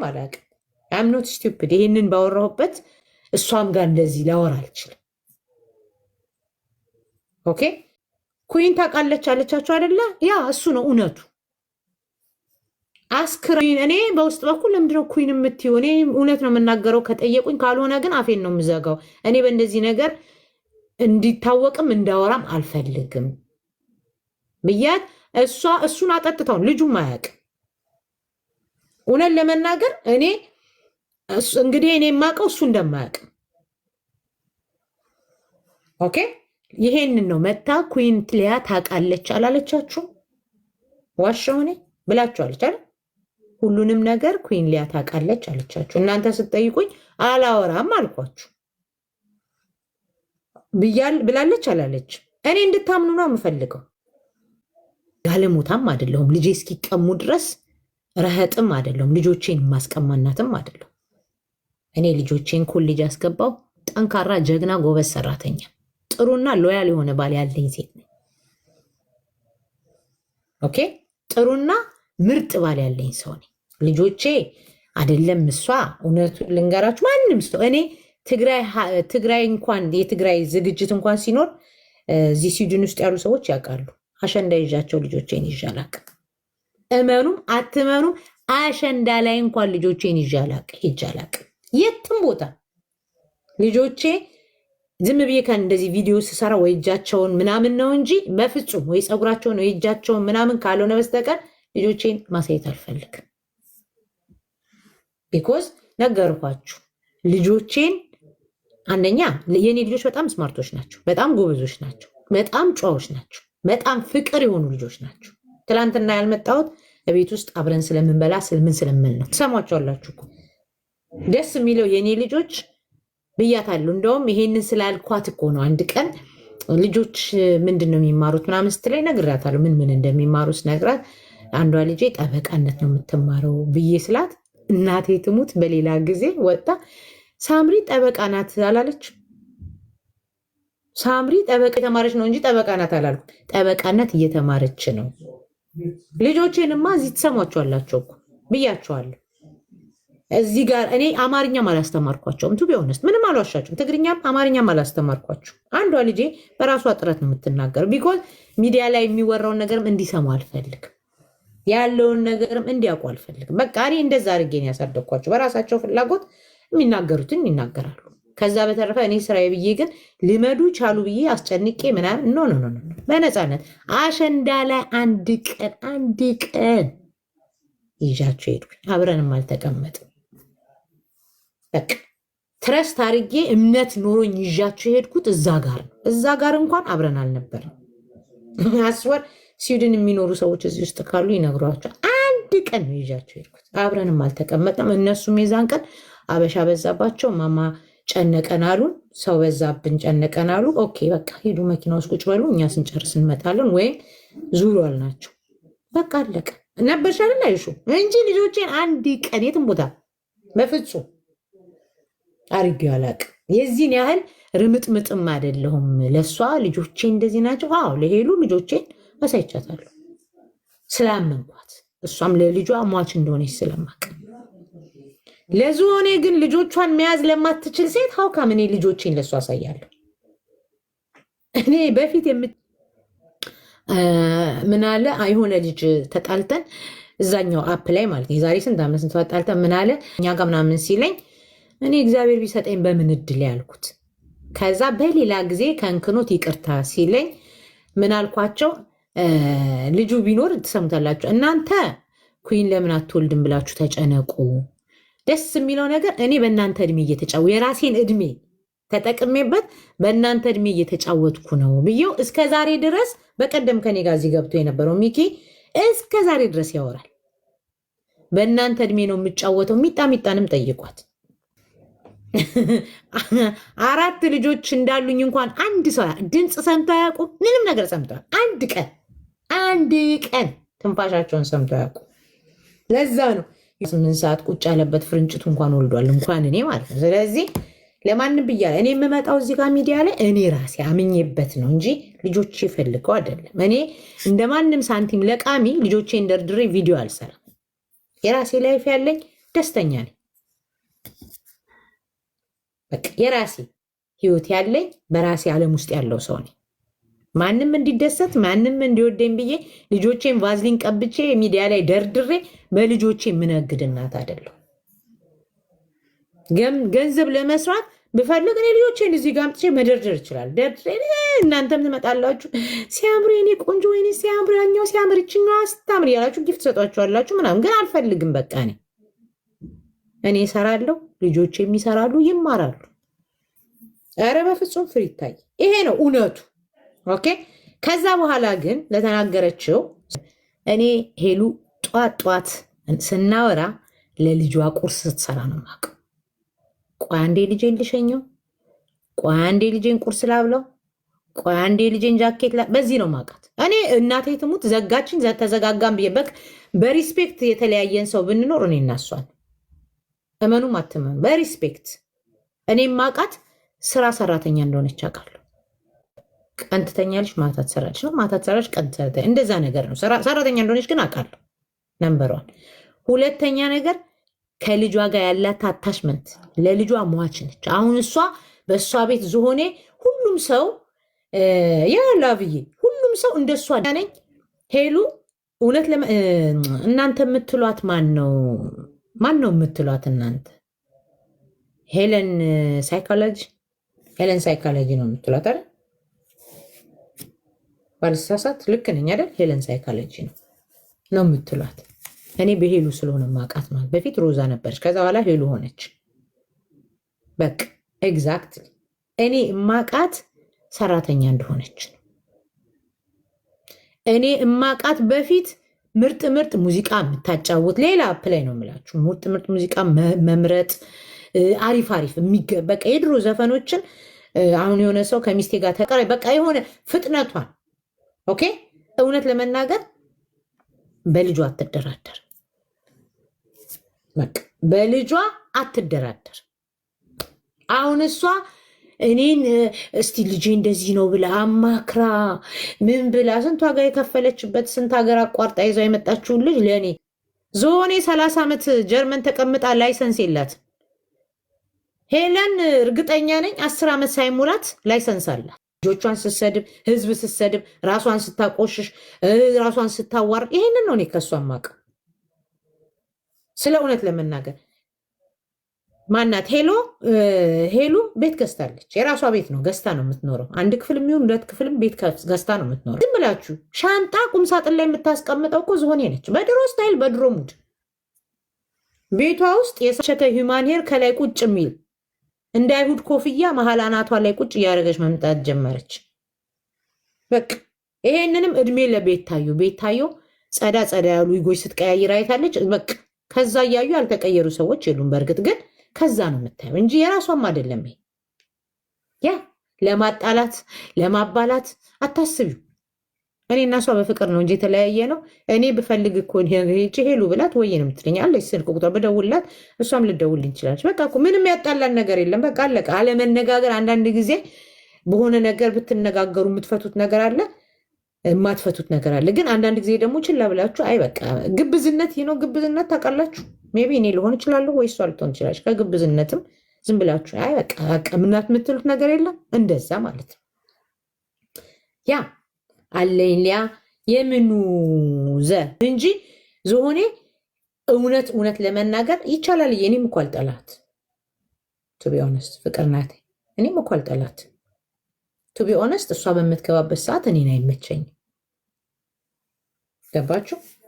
አላውቅም። አም ኖት ስቱፒድ። ይሄንን ባወራሁበት እሷም ጋር እንደዚህ ላወራ አልችልም። ኦኬ ኩይን ታውቃለች አለቻቸው አይደለ? ያ እሱ ነው እውነቱ። አስክሬን እኔ በውስጥ በኩል ለምንድነው ኩይን የምትይው? እኔ እውነት ነው የምናገረው ከጠየቁኝ፣ ካልሆነ ግን አፌን ነው የምዘጋው። እኔ በእንደዚህ ነገር እንዲታወቅም እንዳወራም አልፈልግም ብያት፣ እሱን አጠጥተው ልጁም አያውቅም። እውነት ለመናገር እኔ እንግዲህ እኔ የማውቀው እሱ እንደማያውቅም። ኦኬ ይሄንን ነው መታ ኩዊን ሊያ ታውቃለች አላለቻችሁ? ዋሻው እኔ ብላችኋለች አይደል? ሁሉንም ነገር ኩዊን ሊያ ታውቃለች አለቻችሁ። እናንተ ስትጠይቁኝ አላወራም አልኳችሁ። ብላለች አላለች? እኔ እንድታምኑ ነው የምፈልገው። ጋለሞታም አይደለሁም። ልጄ እስኪቀሙ ድረስ ረህጥም አይደለሁም። ልጆቼን ማስቀማናትም አይደለሁም። እኔ ልጆቼን ኮሌጅ ያስገባው ጠንካራ ጀግና ጎበዝ ሰራተኛ ጥሩና ሎያል የሆነ ባል ያለኝ ሴት ነኝ። ኦኬ ጥሩና ምርጥ ባል ያለኝ ሰው ነኝ። ልጆቼ አይደለም እሷ እውነቱን ልንገራችሁ ማንም ሰው እኔ ትግራይ እንኳን የትግራይ ዝግጅት እንኳን ሲኖር እዚህ ስዊድን ውስጥ ያሉ ሰዎች ያውቃሉ። አሸንዳ ይዣቸው ልጆቼን ይዣላቅ። እመኑም አትመኑም አሸንዳ ላይ እንኳን ልጆቼን ይዣላቅ። የትም ቦታ ልጆቼ ዝም ብዬ እንደዚህ ቪዲዮ ስሰራ ወይ እጃቸውን ምናምን ነው እንጂ በፍጹም ወይ ፀጉራቸውን ወይ እጃቸውን ምናምን ካልሆነ በስተቀር ልጆቼን ማሳየት አልፈልግም። ቢኮዝ ነገርኳችሁ ልጆቼን አንደኛ የኔ ልጆች በጣም ስማርቶች ናቸው፣ በጣም ጎበዞች ናቸው፣ በጣም ጨዋዎች ናቸው፣ በጣም ፍቅር የሆኑ ልጆች ናቸው። ትላንትና ያልመጣሁት በቤት ውስጥ አብረን ስለምንበላ ምን ስለምል ነው። ትሰሟቸዋላችሁ እኮ ደስ የሚለው የኔ ልጆች ብያታለሁ። እንደውም ይሄንን ስላልኳት እኮ ነው አንድ ቀን ልጆች ምንድን ነው የሚማሩት ምናምን ስትለኝ ነግራታለሁ። ምን እንደሚማሩ ስነግራት አንዷ ልጄ ጠበቃነት ነው የምትማረው ብዬ ስላት እናቴ ትሙት በሌላ ጊዜ ወጣ ሳምሪ ጠበቃ ናት አላለች። ሳምሪ ጠበቃ የተማረች ነው እንጂ ጠበቃ ናት አላልኩ። ጠበቃነት እየተማረች ነው። ልጆቼንማ እዚህ ትሰሟቸዋላቸው እኮ ብያቸዋለሁ። እዚህ ጋር እኔ አማርኛም አላስተማርኳቸውም። ቱ ቢሆንስ ምንም አልዋሻቸውም። ትግርኛም አማርኛም አላስተማርኳቸው። አንዷ ልጄ በራሷ ጥረት ነው የምትናገረው። ቢኮዝ ሚዲያ ላይ የሚወራውን ነገርም እንዲሰሙ አልፈልግም፣ ያለውን ነገርም እንዲያውቁ አልፈልግም። በቃ እኔ እንደዛ አድርጌን ያሳደግኳቸው። በራሳቸው ፍላጎት የሚናገሩትን ይናገራሉ። ከዛ በተረፈ እኔ ስራዬ ብዬ ግን ልመዱ ቻሉ ብዬ አስጨንቄ ምናምን ኖ በነፃነት አሸንዳ ላይ አንድ ቀን ይዣቸው ሄድኩኝ። አብረንም አልተቀመጥም። በቃ ትረስት አድርጌ እምነት ኖሮኝ ይዣቸው የሄድኩት እዛ ጋር ነው። እዛ ጋር እንኳን አብረን አልነበርም። አስወር ስዊድን የሚኖሩ ሰዎች እዚህ ውስጥ ካሉ ይነግሯቸዋል። አንድ ቀን ነው ይዣቸው የሄድኩት። አብረንም አልተቀመጥም። እነሱም የዛን ቀን አበሻ በዛባቸው። ማማ ጨነቀን አሉን። ሰው በዛብን ጨነቀን አሉ። ኦኬ በቃ ሄዱ መኪና ውስጥ ቁጭ በሉ፣ እኛ ስንጨርስ እንመጣለን ወይም ዙሩ አልናቸው። በቃ አለቀ። ነበርሻል አይሹ እንጂ ልጆቼን አንድ ቀን የትም ቦታ በፍጹም አርጌው አላውቅም። የዚህን ያህል ርምጥምጥም አይደለሁም። ለእሷ ልጆቼ እንደዚህ ናቸው። አዎ ለሄሉ ልጆቼን አሳይቻታለሁ ስላመንኳት፣ እሷም ለልጇ ሟች እንደሆነች ስለማቅ። ለዝሆኔ ግን ልጆቿን መያዝ ለማትችል ሴት ሀውካም እኔ ልጆቼን ለእሷ አሳያለሁ። እኔ በፊት ምናለ የሆነ ልጅ ተጣልተን እዛኛው አፕ ላይ ማለት የዛሬ ስንት ዓመት ተጣልተን ምናለ እኛ ጋር ምናምን ሲለኝ እኔ እግዚአብሔር ቢሰጠኝ በምን እድል ያልኩት። ከዛ በሌላ ጊዜ ከእንክኖት ይቅርታ ሲለኝ ምን አልኳቸው? ልጁ ቢኖር ትሰሙታላችሁ እናንተ ኩዊን ለምን አትወልድም ብላችሁ ተጨነቁ። ደስ የሚለው ነገር እኔ በእናንተ እድሜ የራሴን እድሜ ተጠቅሜበት በእናንተ እድሜ እየተጫወትኩ ነው ብዬው እስከ ዛሬ ድረስ በቀደም ከኔ ጋር እዚህ ገብቶ የነበረው ሚኪ እስከ ዛሬ ድረስ ያወራል። በእናንተ እድሜ ነው የምጫወተው። ሚጣንም ጠይቋት። 4 ልጆች እንዳሉኝ እንኳን አንድ ሰው ድምፅ ሰምቶ አያውቁም። ምንም ነገር ሰምተዋል? አንድ ቀን ትንፋሻቸውን ሰምቶ አያውቁም። ለዛ ነው 8 ሰዓት ቁጭ ያለበት ፍርንጭቱ እንኳን ወልዷል፣ እንኳን እኔ ማለት ነው። ስለዚህ ለማንም ብያለሁ። እኔ የምመጣው እዚህ ጋር ሚዲያ ላይ እኔ ራሴ አምኜበት ነው እንጂ ልጆቼ ፈልገው አይደለም። እኔ እንደማንም ሳንቲም ለቃሚ ልጆቼ እንደርድሬ ቪዲዮ አልሰራም። የራሴ ላይፍ ያለኝ ደስተኛ ነኝ። በቃ የራሴ ህይወት ያለኝ በራሴ ዓለም ውስጥ ያለው ሰው ነኝ። ማንም እንዲደሰት ማንም እንዲወደኝ ብዬ ልጆቼን ቫዝሊን ቀብቼ ሚዲያ ላይ ደርድሬ በልጆቼ የምነግድ እናት አይደለሁ። ገንዘብ ለመስራት ብፈልግ እኔ ልጆቼን እዚህ ጋር አምጥቼ መደርደር ይችላል። ደርድሬ እናንተም ትመጣላችሁ፣ ሲያምር የኔ ቆንጆ፣ ወይኔ ሲያምር፣ ያኛው ሲያምር፣ ይችኛዋ ስታምር እያላችሁ ጊፍት ሰጧችኋላችሁ ምናምን። ግን አልፈልግም። በቃ እኔ እሰራለሁ፣ ልጆቼ የሚሰራሉ፣ ይማራሉ። ኧረ በፍጹም ፍሪ ይታይ። ይሄ ነው እውነቱ። ኦኬ። ከዛ በኋላ ግን ለተናገረችው እኔ ሄሉ ጧት ጧት ስናወራ ለልጇ ቁርስ ስትሰራ ነው የማውቀው። ቆይ አንዴ ልጄን ልሸኘው፣ ቆይ አንዴ ልጄን ቁርስ ላብለው፣ ቆይ አንዴ ልጄን ጃኬት በዚህ ነው የማውቃት እኔ። እናቴ ትሙት ዘጋችን ተዘጋጋም ብዬ በሪስፔክት የተለያየን ሰው ብንኖር እኔ እናሷል እመኑም አትመኑ፣ በሪስፔክት እኔ የማውቃት ስራ ሰራተኛ እንደሆነች አውቃለሁ። ቀን ትተኛለች፣ ማታ ትሰራለች ነው፣ ማታ ትሰራለች፣ ቀን ትሰራለች። እንደዛ ነገር ነው። ሰራተኛ እንደሆነች ግን አውቃለሁ። ነምበሯን። ሁለተኛ ነገር ከልጇ ጋር ያላት አታችመንት ለልጇ ሟች ነች። አሁን እሷ በእሷ ቤት ዝሆኔ ሁሉም ሰው ያላብዬ ሁሉም ሰው እንደሷ ነኝ። ሄሉ እውነት እናንተ የምትሏት ማን ነው የምትሏት እናንተ? ሄለን ሳይኮሎጂ ነው የምትሏት አይደል? ባልሳሳት ልክ ነኝ አይደል? ሄለን ሳይኮሎጂ ነው የምትሏት። እኔ በሄሉ ስለሆነ ማቃት ማለት በፊት ሮዛ ነበረች፣ ከዛ በኋላ ሄሉ ሆነች። በቃ ኤግዛክትሊ እኔ ማቃት ሰራተኛ እንደሆነች ነው። እኔ ማቃት በፊት ምርጥ ሙዚቃ የምታጫውት ሌላ ፕላይ ነው የምላችሁ። ምርጥ ሙዚቃ መምረጥ አሪፍ በቃ የድሮ ዘፈኖችን አሁን የሆነ ሰው ከሚስቴ ጋር ተቀረ በቃ የሆነ ፍጥነቷን ኦኬ። እውነት ለመናገር በልጇ አትደራደር፣ በቃ በልጇ አትደራደር። አሁን እሷ እኔን እስቲ ልጄ እንደዚህ ነው ብላ አማክራ ምን ብላ ስንት ዋጋ የከፈለችበት ስንት ሀገር አቋርጣ ይዛው የመጣችውን ልጅ ለእኔ ዞኔ 30 ዓመት ጀርመን ተቀምጣ ላይሰንስ የላት ሄለን እርግጠኛ ነኝ 10 ዓመት ሳይሞላት ላይሰንስ አላት። ልጆቿን ስትሰድብ፣ ህዝብ ስትሰድብ፣ ራሷን ስታቆሽሽ፣ ራሷን ስታዋር ይሄንን ነው እኔ ከሷ የማውቀው። ስለ እውነት ለመናገር ማናት ሄሉ ቤት ገዝታለች። የራሷ ቤት ነው፣ ገዝታ ነው የምትኖረው። አንድ ክፍል የሚሆን 2 ክፍልም ቤት ገዝታ ነው የምትኖረው። ዝም ብላችሁ ሻንጣ ቁምሳጥን ላይ የምታስቀምጠው እኮ ዝሆኔ ነች። በድሮ ስታይል በድሮ ሙድ ቤቷ ውስጥ የሰቸተ ሂውማን ሄር ከላይ ቁጭ የሚል እንደ አይሁድ ኮፍያ መሀል አናቷ ላይ ቁጭ እያደረገች መምጣት ጀመረች። በቃ ይሄንንም እድሜ ቤታዮ ጸዳ ያሉ ይጎች ስትቀያይር አይታለች። በቃ ከዛ እያዩ ያልተቀየሩ ሰዎች የሉም። በእርግጥ ግን ከዛ ነው የምታየው እንጂ የራሷም አይደለም። ያ ለማጣላት ለማባላት አታስቢው። እኔ እና እሷ በፍቅር ነው እንጂ የተለያየ ነው። እኔ ብፈልግ እኮ ሄሉ ብላት ወይ ነው የምትለኝ አለች። ስልክ ቁጥር ብደውልላት እሷም ልደውልኝ ይችላለች። በቃ እኮ ምንም ያጣላን ነገር የለም። በቃ አለቀ። አለመነጋገር አንዳንድ ጊዜ በሆነ ነገር ብትነጋገሩ የምትፈቱት ነገር አለ፣ የማትፈቱት ነገር አለ። ግን አንዳንድ ጊዜ ደግሞ ችላ ብላችሁ አይ በቃ ግብዝነት ነው። ግብዝነት ታውቃላችሁ። ሜይ ቢ እኔ ልሆን እችላለሁ ወይ እሷ ልትሆን ትችላለች። ከግብዝነትም ዝም ብላችሁ አይ በቃ ምናት የምትሉት ነገር የለም። እንደዛ ማለት ነው። ያ አለኝ ሊያ የምኑ ዘ እንጂ ዝሆኔ እውነት ለመናገር ይቻላል። እኔም እኮ አልጠላት ቱ ቢ ኦነስት ፍቅር ናት። እኔም እኮ አልጠላት ቱ ቢ ኦነስት። እሷ በምትገባበት ሰዓት እኔን አይመቸኝም። ገባችሁ?